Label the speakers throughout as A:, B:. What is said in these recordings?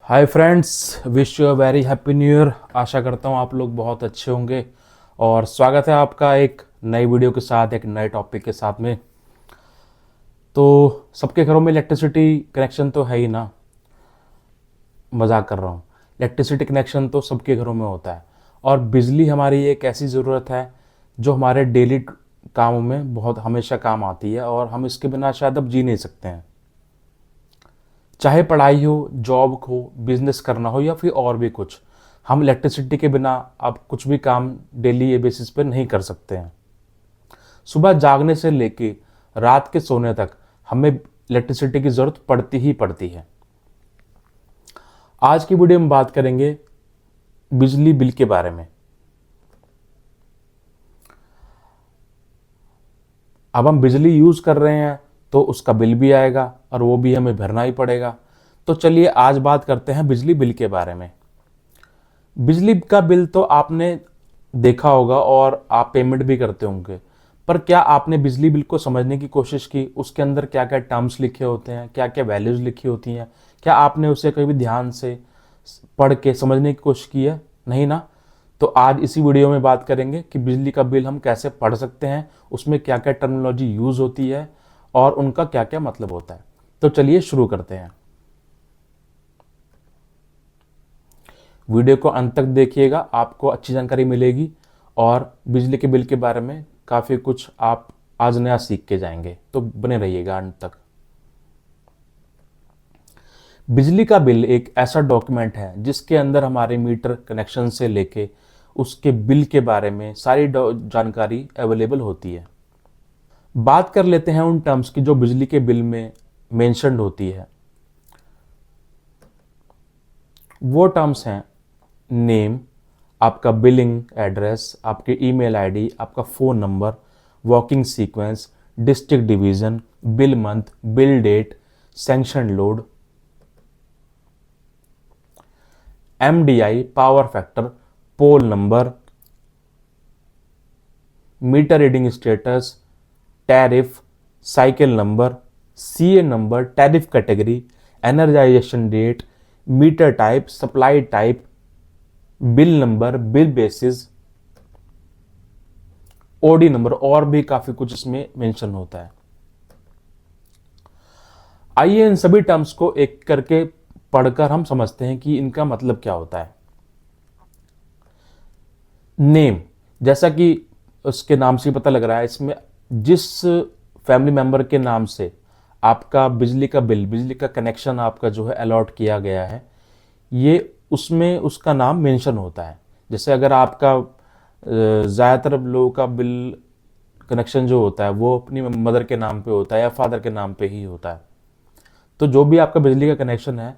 A: Hi friends, wish you a very happy new year. आशा करता हूँ आप लोग बहुत अच्छे होंगे और स्वागत है आपका एक नई वीडियो के साथ, एक नए टॉपिक के साथ में। तो सबके घरों में इलेक्ट्रिसिटी कनेक्शन तो है ही ना, मजाक कर रहा हूँ। इलेक्ट्रिसिटी कनेक्शन तो सबके घरों में होता है और बिजली हमारी एक ऐसी ज़रूरत है जो हमारे डेली कामों में बहुत हमेशा काम आती है और हम इसके बिना शायद अब जी नहीं सकते हैं। चाहे पढ़ाई हो, जॉब हो, बिजनेस करना हो या फिर और भी कुछ, हम इलेक्ट्रिसिटी के बिना अब कुछ भी काम डेली बेसिस पे नहीं कर सकते हैं। सुबह जागने से लेके रात के सोने तक हमें इलेक्ट्रिसिटी की ज़रूरत पड़ती ही पड़ती है। आज की वीडियो में बात करेंगे बिजली बिल के बारे में। अब हम बिजली यूज़ कर रहे हैं तो उसका बिल भी आएगा और वो भी हमें भरना ही पड़ेगा। तो चलिए आज बात करते हैं बिजली बिल के बारे में। बिजली का बिल तो आपने देखा होगा और आप पेमेंट भी करते होंगे, पर क्या आपने बिजली बिल को समझने की कोशिश की? उसके अंदर क्या क्या टर्म्स लिखे होते हैं, क्या क्या वैल्यूज़ लिखी होती हैं? क्या आपने उसे कभी ध्यान से पढ़ के समझने की कोशिश की है? नहीं ना। तो आज इसी वीडियो में बात करेंगे कि बिजली का बिल हम कैसे पढ़ सकते हैं, उसमें क्या क्या टर्मिनोलॉजी यूज़ होती है और उनका क्या क्या मतलब होता है। तो चलिए शुरू करते हैं। वीडियो को अंत तक देखिएगा, आपको अच्छी जानकारी मिलेगी और बिजली के बिल के बारे में काफ़ी कुछ आप आज नया सीख के जाएंगे। तो बने रहिएगा अंत तक। बिजली का बिल एक ऐसा डॉक्यूमेंट है जिसके अंदर हमारे मीटर कनेक्शन से लेके उसके बिल के बारे में सारी जानकारी अवेलेबल होती है। बात कर लेते हैं उन टर्म्स की जो बिजली के बिल में मेंशन्ड होती है। वो टर्म्स हैं नेम, आपका बिलिंग एड्रेस, आपके ईमेल आईडी, आपका phone number, working sequence, district division, bill month, bill date, sanction load, MDI, power factor, pole number, meter reading status, tariff, cycle number, CA number, tariff category, energization date, meter type, supply type, bill number, bill basis, OD number और भी काफी कुछ इसमें mention होता है। आइए इन सभी terms को एक करके पढ़कर हम समझते हैं कि इनका मतलब क्या होता है। नेम, जैसा कि उसके नाम से पता लग रहा है, इसमें जिस फैमिली मेंबर के नाम से आपका बिजली का बिल, बिजली का कनेक्शन आपका जो है अलॉट किया गया है, ये उसमें उसका नाम मेंशन होता है। जैसे अगर आपका ज़्यादातर लोगों का बिल कनेक्शन जो होता है वो अपनी मदर के नाम पे होता है या फादर के नाम पे ही होता है। तो जो भी आपका बिजली का कनेक्शन है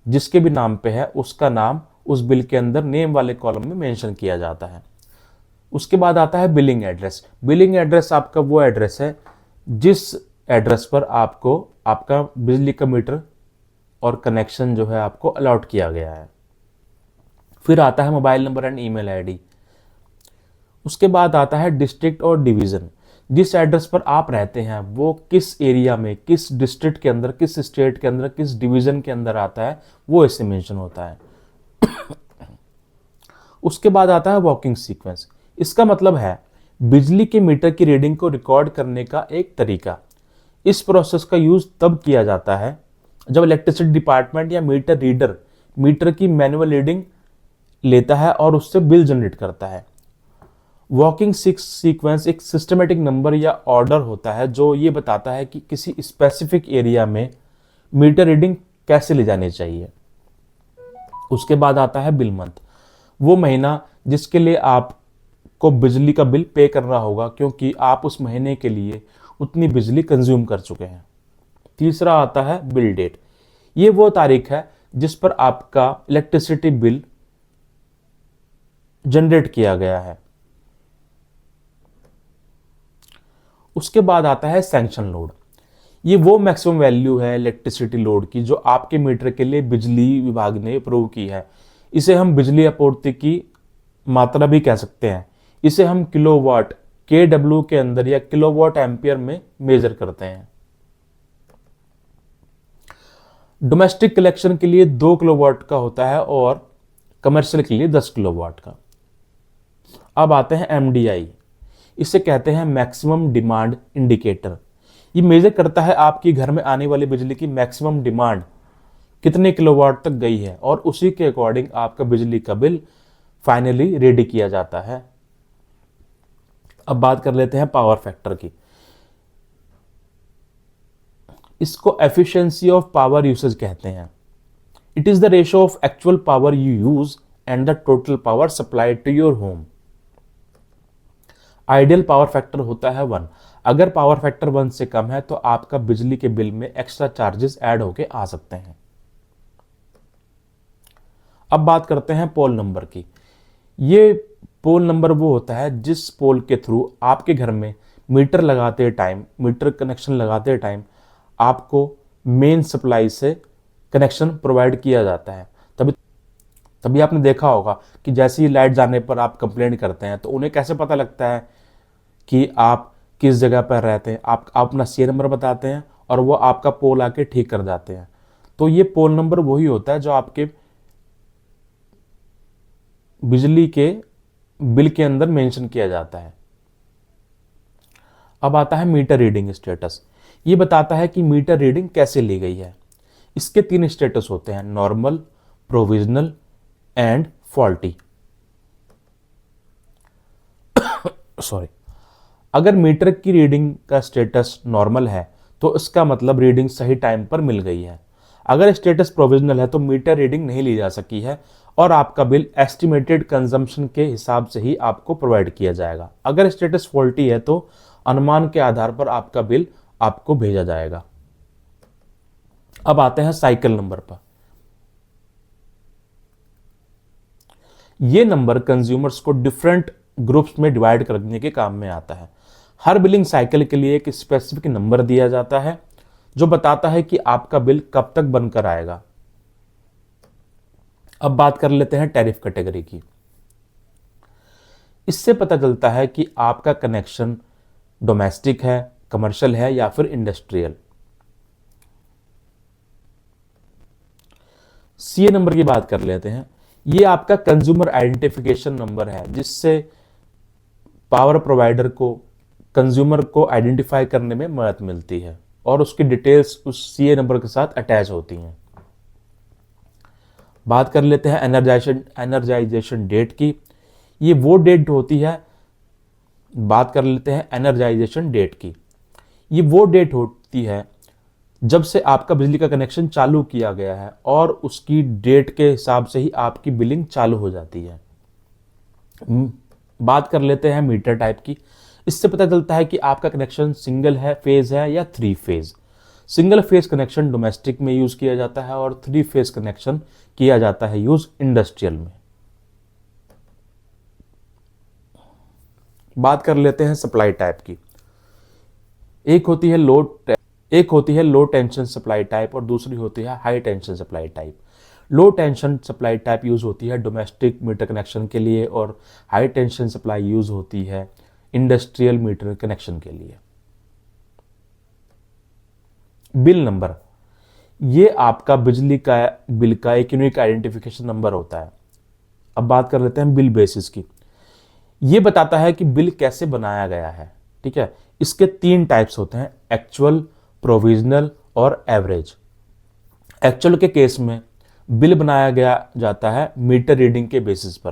A: जिसके भी नाम पे है, उसका नाम उस बिल के अंदर नेम वाले कॉलम में मेंशन किया जाता है। उसके बाद आता है बिलिंग एड्रेस। बिलिंग एड्रेस आपका वो एड्रेस है जिस एड्रेस पर आपको आपका बिजली का मीटर और कनेक्शन जो है आपको अलॉट किया गया है। फिर आता है mobile number and email ID. उसके बाद आता है डिस्ट्रिक्ट और डिवीज़न। जिस एड्रेस पर आप रहते हैं वो किस एरिया में, किस डिस्ट्रिक्ट के अंदर, किस स्टेट के अंदर, किस डिवीज़न के अंदर आता है, वो इससे मेंशन होता है। उसके बाद आता है वर्किंग सीक्वेंस। इसका मतलब है बिजली के मीटर की रीडिंग को रिकॉर्ड करने का एक तरीका। इस प्रोसेस का यूज़ तब किया जाता है जब इलेक्ट्रिसिटी डिपार्टमेंट या मीटर रीडर मीटर की मैनुअल रीडिंग लेता है और उससे बिल जनरेट करता है। वर्किंग सीक्वेंस एक सिस्टमेटिक नंबर या ऑर्डर होता है जो ये बताता है कि किसी स्पेसिफिक एरिया में मीटर रीडिंग कैसे ले जानी चाहिए। उसके बाद आता है बिल मंथ, वो महीना जिसके लिए आपको बिजली का बिल पे करना होगा क्योंकि आप उस महीने के लिए उतनी बिजली कंज्यूम कर चुके हैं। तीसरा आता है बिल डेट, ये वो तारीख है जिस पर आपका इलेक्ट्रिसिटी बिल जनरेट किया गया है। उसके बाद आता है सैंक्शन लोड, ये वो मैक्सिमम वैल्यू है इलेक्ट्रिसिटी लोड की जो आपके मीटर के लिए बिजली विभाग ने अप्रूव की है। इसे हम बिजली आपूर्ति की मात्रा भी कह सकते हैं। इसे हम किलोवाट KW के अंदर या किलोवाट एम्पियर में मेजर करते हैं। डोमेस्टिक कलेक्शन के लिए 2 किलोवाट का होता है और कमर्शियल के लिए 10 किलोवाट का। अब आते हैं एमडीआई, इसे कहते हैं मैक्सिमम डिमांड इंडिकेटर। ये मेजर करता है आपकी घर में आने वाली बिजली की मैक्सिमम डिमांड कितने किलोवाट तक गई है और उसी के अकॉर्डिंग आपका बिजली का बिल फाइनली रेडी किया जाता है। अब बात कर लेते हैं पावर फैक्टर की। इसको एफिशिएंसी ऑफ पावर यूसेज कहते हैं। It is the ratio of actual power you use and the total power supplied to your home. Ideal power factor होता है 1। अगर पावर फैक्टर 1 से कम है तो आपका बिजली के बिल में एक्स्ट्रा चार्जेस ऐड होके आ सकते हैं। अब बात करते हैं पोल नंबर की। ये पोल नंबर वो होता है जिस पोल के थ्रू आपके घर में मीटर लगाते टाइम, मीटर कनेक्शन लगाते टाइम आपको मेन सप्लाई से कनेक्शन प्रोवाइड किया जाता है। तभी तभी आपने देखा होगा कि जैसे ही लाइट जाने पर आप कंप्लेंट करते हैं तो उन्हें कैसे पता लगता है कि आप किस जगह पर रहते हैं। आप अपना सीरियल नंबर बताते हैं और वो आपका पोल आके ठीक कर जाते हैं। तो ये पोल नंबर वही होता है जो आपके बिजली के बिल के अंदर मेंशन किया जाता है। अब आता है मीटर रीडिंग स्टेटस। ये बताता है कि मीटर रीडिंग कैसे ली गई है। इसके 3 स्टेटस होते हैं, normal, provisional and faulty. Sorry, अगर मीटर की रीडिंग का स्टेटस नॉर्मल है तो इसका मतलब रीडिंग सही टाइम पर मिल गई है। अगर स्टेटस प्रोविजनल है तो मीटर रीडिंग नहीं ली जा सकी है और आपका बिल एस्टिमेटेड कंजम्पशन के हिसाब से ही आपको प्रोवाइड किया जाएगा। अगर स्टेटस फॉल्टी है तो अनुमान के आधार पर आपका बिल आपको भेजा जाएगा। अब आते हैं साइकिल नंबर पर। यह नंबर कंज्यूमर्स को डिफरेंट ग्रुप्स में डिवाइड करने के काम में आता है। हर बिलिंग साइकिल के लिए एक स्पेसिफिक नंबर दिया जाता है जो बताता है कि आपका बिल कब तक बनकर आएगा। अब बात कर लेते हैं टैरिफ कैटेगरी की। इससे पता चलता है कि आपका कनेक्शन डोमेस्टिक है, कमर्शियल है या फिर इंडस्ट्रियल। सीए नंबर की बात कर लेते हैं। यह आपका कंज्यूमर आइडेंटिफिकेशन नंबर है जिससे पावर प्रोवाइडर को कंज्यूमर को आइडेंटिफाई करने में मदद मिलती है और उसकी डिटेल्स उस सीए नंबर के साथ अटैच होती हैं। बात कर लेते हैं एनर्जाइजेशन डेट की। ये वो डेट होती है, बात कर लेते हैं एनर्जाइजेशन डेट की। ये वो डेट होती है जब से आपका बिजली का कनेक्शन चालू किया गया है और उसकी डेट के हिसाब से ही आपकी बिलिंग चालू हो जाती है। बात कर लेते हैं मीटर टाइप की। इससे पता चलता है कि आपका कनेक्शन सिंगल है फेज है या 3 phase. Single phase connection domestic में यूज किया जाता है और 3 फेज कनेक्शन किया जाता है यूज इंडस्ट्रियल में। बात कर लेते हैं सप्लाई टाइप की। एक होती है लो टेंशन सप्लाई टाइप और दूसरी होती है हाई टेंशन सप्लाई टाइप। लो टेंशन सप्लाई टाइप यूज होती है डोमेस्टिक मीटर कनेक्शन के लिए और हाई टेंशन सप्लाई यूज होती है इंडस्ट्रियल मीटर कनेक्शन के लिए। बिल नंबर, ये आपका बिजली का बिल का एक यूनिक आइडेंटिफिकेशन नंबर होता है। अब बात कर लेते हैं बिल बेसिस की। ये बताता है कि बिल कैसे बनाया गया है। ठीक है, इसके 3 टाइप्स होते हैं, एक्चुअल, प्रोविजनल और एवरेज। एक्चुअल के केस में बिल बनाया गया जाता है मीटर रीडिंग के बेसिस पर।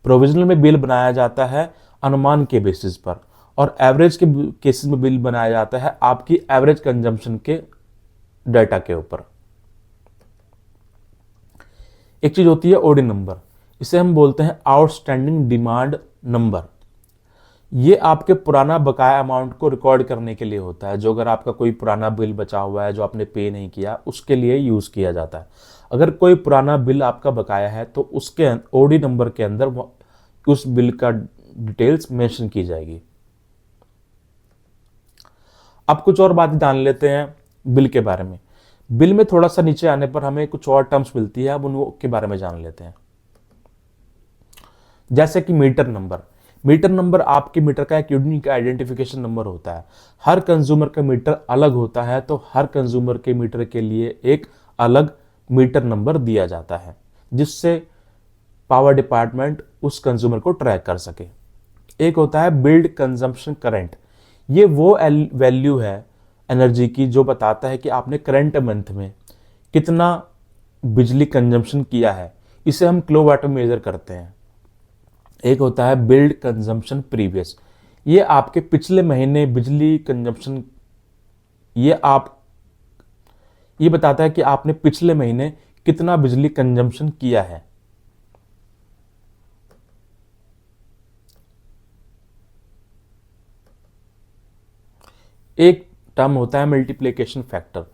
A: प्रोविजनल में बिल बनाया जाता है अनुमान के बेसिस पर और एवरेज के केसेस में बिल बनाया जाता है आपकी एवरेज कंजम्पशन के डाटा के ऊपर। एक चीज होती है ओडी नंबर, इसे हम बोलते हैं आउटस्टैंडिंग डिमांड नंबर। ये आपके पुराना बकाया अमाउंट को रिकॉर्ड करने के लिए होता है। जो अगर आपका कोई पुराना बिल बचा हुआ है जो आपने पे नहीं किया उसके लिए यूज किया जाता है। अगर कोई पुराना बिल आपका बकाया है तो उसके ओडी नंबर के अंदर उस बिल का डिटेल्स मेंशन की जाएगी। अब कुछ और बातें जान लेते हैं बिल के बारे में। बिल में थोड़ा सा नीचे आने पर हमें कुछ और टर्म्स मिलती है, अब उनके बारे में जान लेते हैं। जैसे कि मीटर नंबर। मीटर नंबर आपके मीटर का एक यूनिक आइडेंटिफिकेशन नंबर होता है। हर कंज्यूमर का मीटर अलग होता है तो हर कंज्यूमर के मीटर के लिए एक अलग मीटर नंबर दिया जाता है, जिससे पावर डिपार्टमेंट उस कंज्यूमर को ट्रैक कर सके। एक होता है बिल्ड कंजम्पशन करंट। ये वो वैल्यू है एनर्जी की जो बताता है कि आपने करंट मंथ में कितना बिजली कंजम्पशन किया है। इसे हम किलोवाट में मेजर करते हैं। एक होता है बिल्ड कंजम्पशन प्रीवियस। ये आपके पिछले महीने बिजली कंजम्पशन, ये बताता है कि आपने पिछले महीने कितना बिजली कंजम्पशन किया है। एक टर्म होता है मल्टीप्लिकेशन फैक्टर।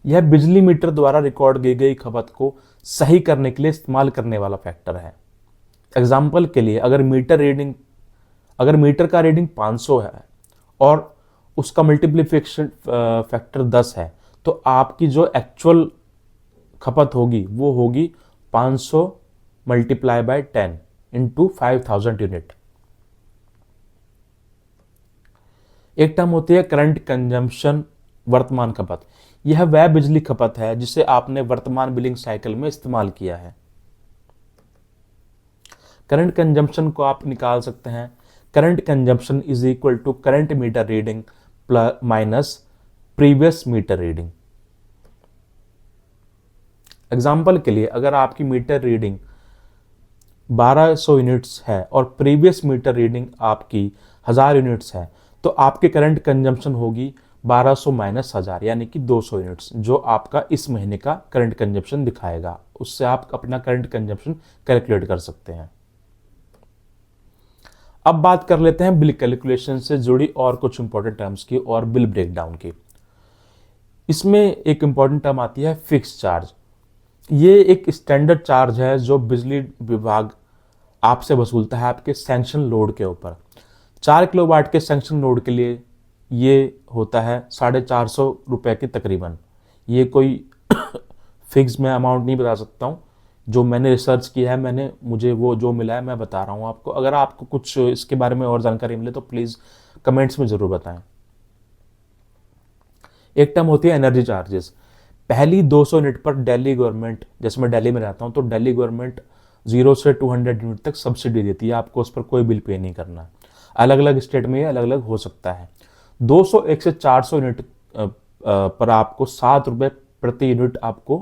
A: यह बिजली मीटर द्वारा रिकॉर्ड की गई खपत को सही करने के लिए इस्तेमाल करने वाला फैक्टर है। एग्जाम्पल के लिए, अगर मीटर का रीडिंग 500 है और उसका मल्टीप्लिकेशन फैक्टर 10 है, तो आपकी जो एक्चुअल खपत होगी वो होगी 500 मल्टीप्लाई बाय 10 इंटू 5000 यूनिट। एक टर्म होती है करंट कंजम्पशन, वर्तमान खपत। यह वह बिजली खपत है जिसे आपने वर्तमान बिलिंग साइकिल में इस्तेमाल किया है। करंट कंजम्पशन को आप निकाल सकते हैं, current consumption is equal to current meter reading minus previous meter reading. Example के लिए, अगर आपकी मीटर रीडिंग 1200 यूनिट्स है और प्रीवियस मीटर रीडिंग आपकी 1000 यूनिट्स है, तो आपके करंट कंजम्पशन होगी 1200 माइनस 1000 यानी कि 200 यूनिट्स, जो आपका इस महीने का करंट कंजम्पशन दिखाएगा। उससे आप अपना करंट कंजम्पशन कैलकुलेट कर सकते हैं। अब बात कर लेते हैं बिल कैलकुलेशन से जुड़ी और कुछ इंपॉर्टेंट टर्म्स की और बिल ब्रेकडाउन की। इसमें एक इंपॉर्टेंट टर्म आती है फिक्स चार्ज। ये एक स्टैंडर्ड चार्ज है जो बिजली विभाग आपसे वसूलता है आपके सैंक्शन लोड के ऊपर। 4 किलोवाट के सैंक्शन लोड के लिए ये होता है 450 रुपये की तकरीबन। ये कोई फिक्स मैं अमाउंट नहीं बता सकता हूँ, जो मैंने रिसर्च किया है, मुझे वो जो मिला है मैं बता रहा हूँ आपको। अगर आपको कुछ इसके बारे में और जानकारी मिले तो प्लीज़ कमेंट्स में ज़रूर बताएं। एक टर्म होती है एनर्जी चार्जेस। पहली 200 यूनिट पर दिल्ली गवर्नमेंट, जैसे मैं दिल्ली में रहता हूँ तो दिल्ली गवर्नमेंट 0 से 200 यूनिट तक सब्सिडी देती है, आपको उस पर कोई बिल पे नहीं करना। अलग अलग स्टेट में ये अलग अलग हो सकता है। 201 से 400 यूनिट पर आपको 7 रुपये प्रति यूनिट आपको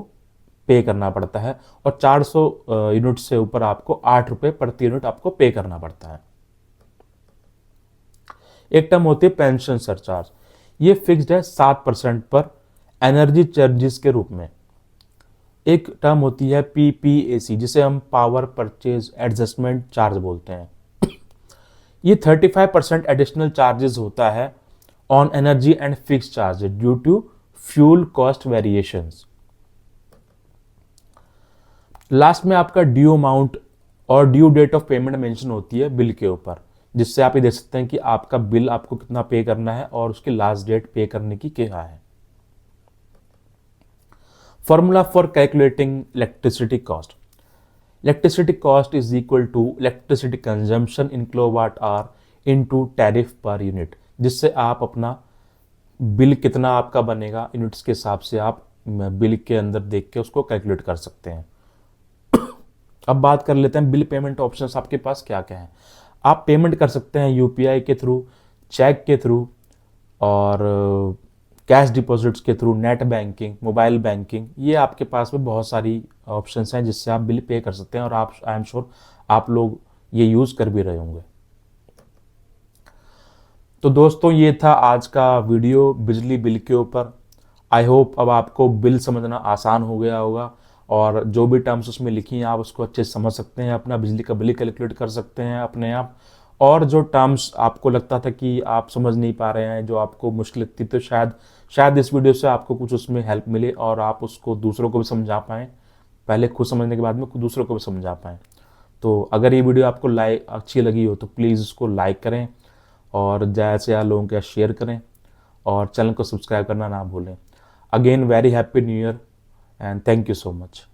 A: पे करना पड़ता है, और 400 यूनिट से ऊपर आपको 8 रुपये प्रति यूनिट आपको पे करना पड़ता है। एक टर्म होती है पेंशन सरचार्ज। ये फिक्स्ड है 7% पर एनर्जी चार्जेस के रूप में। एक टर्म होती है पीपीएसी, जिसे हम पावर परचेज एडजस्टमेंट चार्ज बोलते हैं। ये 35% एडिशनल चार्जेस होता है on energy and fix charge due to fuel cost variations. Last में आपका ड्यू अमाउंट और due date of payment mention होती है बिल के ऊपर, जिससे आप ये देख सकते हैं कि आपका बिल आपको कितना पे करना है और उसकी लास्ट डेट पे करने की क्या है। Formula for calculating electricity cost. Electricity cost is equal to electricity consumption in kilowatt hour into tariff per unit, जिससे आप अपना बिल कितना आपका बनेगा यूनिट्स के हिसाब से आप बिल के अंदर देख के उसको कैलकुलेट कर सकते हैं। अब बात कर लेते हैं बिल पेमेंट ऑप्शंस आपके पास क्या क्या हैं। आप पेमेंट कर सकते हैं यूपीआई के थ्रू, चेक के थ्रू, और कैश डिपॉजिट्स के through, net banking, mobile banking. ये आपके पास में बहुत सारी ऑप्शंस हैं जिससे आप बिल पे कर सकते हैं, और आप आई एम श्योर आप लोग ये यूज़ कर भी रहे होंगे। तो दोस्तों, ये था आज का वीडियो बिजली बिल के ऊपर। आई होप अब आपको बिल समझना आसान हो गया होगा, और जो भी टर्म्स उसमें लिखी हैं आप उसको अच्छे से समझ सकते हैं, अपना बिजली का बिल कैलकुलेट कर सकते हैं अपने आप। और जो टर्म्स आपको लगता था कि आप समझ नहीं पा रहे हैं, जो आपको मुश्किल लगती, तो शायद इस वीडियो से आपको कुछ उसमें हेल्प मिले और आप उसको दूसरों को भी समझा पाएँ। पहले खुद समझने के बाद में दूसरों को भी समझा पाएँ। तो अगर ये वीडियो आपको अच्छी लगी हो तो प्लीज़ उसको लाइक करें, और ज़्यादा से ज़्यादा लोगों के साथ शेयर करें, और चैनल को सब्सक्राइब करना ना भूलें। Again very happy new year and thank you so much.